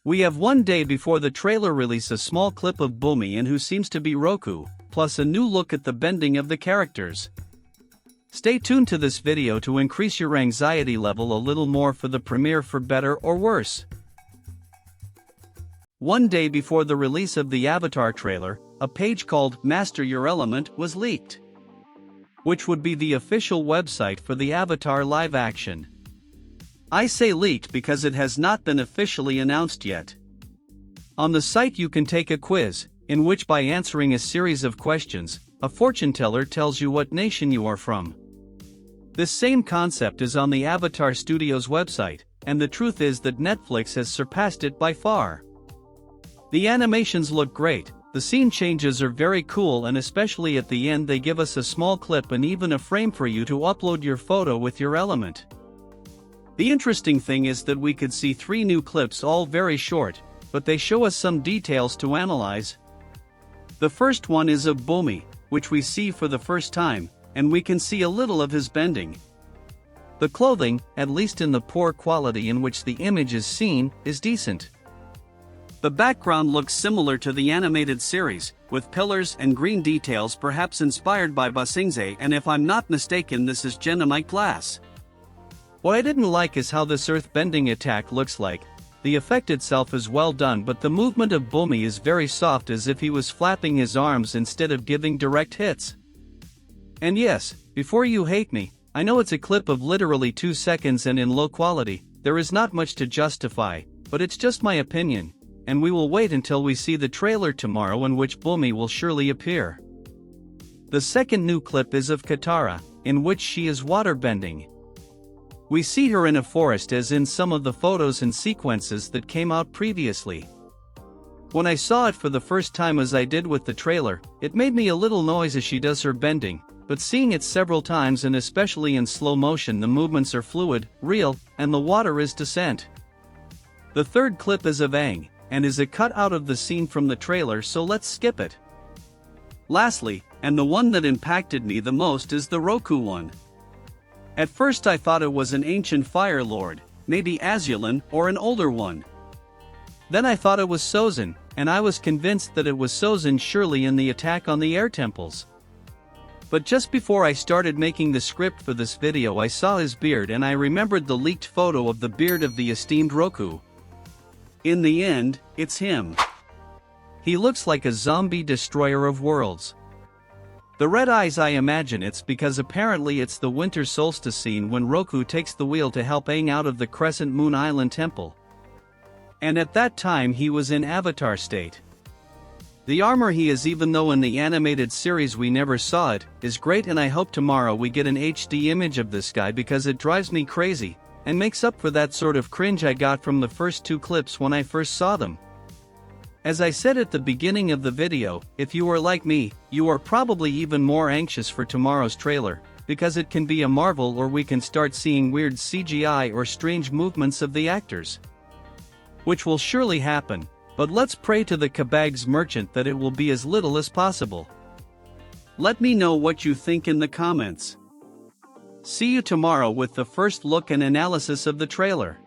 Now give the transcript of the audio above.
We have one day before the trailer release a small clip of BUMI and who seems to be Roku, plus a new look at the bending of the characters. Stay tuned to this video to increase your anxiety level a little more for the premiere for better or worse. One day before the release of the Avatar trailer, a page called Master Your Element was leaked, which would be the official website for the Avatar live action. I say leaked because it has not been officially announced yet. On the site you can take a quiz, in which by answering a series of questions, a fortune teller tells you what nation you are from. This same concept is on the Avatar Studios website, and the truth is that Netflix has surpassed it by far. The animations look great, the scene changes are very cool, and especially at the end they give us a small clip and even a frame for you to upload your photo with your element. The interesting thing is that we could see 3 new clips, all very short, but they show us some details to analyze. The first one is of BUMI, which we see for the first time, and we can see a little of his bending. The clothing, at least in the poor quality in which the image is seen, is decent. The background looks similar to the animated series, with pillars and green details perhaps inspired by Basingze, and if I'm not mistaken this is Genomite glass. What I didn't like is how this earth-bending attack looks like. The effect itself is well done, but the movement of BUMI is very soft, as if he was flapping his arms instead of giving direct hits. And yes, before you hate me, I know it's a clip of literally 2 seconds and in low quality, there is not much to justify, but it's just my opinion, and we will wait until we see the trailer tomorrow in which BUMI will surely appear. The second new clip is of Katara, in which she is waterbending. We see her in a forest as in some of the photos and sequences that came out previously. When I saw it for the first time, as I did with the trailer, it made me a little noise as she does her bending, but seeing it several times and especially in slow motion, the movements are fluid, real, and the water is descent. The third clip is of Aang, and is a cut out of the scene from the trailer, so let's skip it. Lastly, and the one that impacted me the most, is the Roku one. At first I thought it was an ancient fire lord, maybe Azulon or an older one. Then I thought it was Sozin, and I was convinced that it was Sozin surely in the attack on the air temples. But just before I started making the script for this video I saw his beard and I remembered the leaked photo of the beard of the esteemed Roku. In the end, it's him. He looks like a zombie destroyer of worlds. The red eyes, I imagine it's because apparently it's the Winter Solstice scene when Roku takes the wheel to help Aang out of the Crescent Moon Island temple. And at that time he was in Avatar state. The armor he has, even though in the animated series we never saw it, is great, and I hope tomorrow we get an HD image of this guy because it drives me crazy, and makes up for that sort of cringe I got from the first 2 clips when I first saw them. As I said at the beginning of the video, if you are like me, you are probably even more anxious for tomorrow's trailer, because it can be a marvel or we can start seeing weird CGI or strange movements of the actors. Which will surely happen, but let's pray to the Kabag's merchant that it will be as little as possible. Let me know what you think in the comments. See you tomorrow with the first look and analysis of the trailer.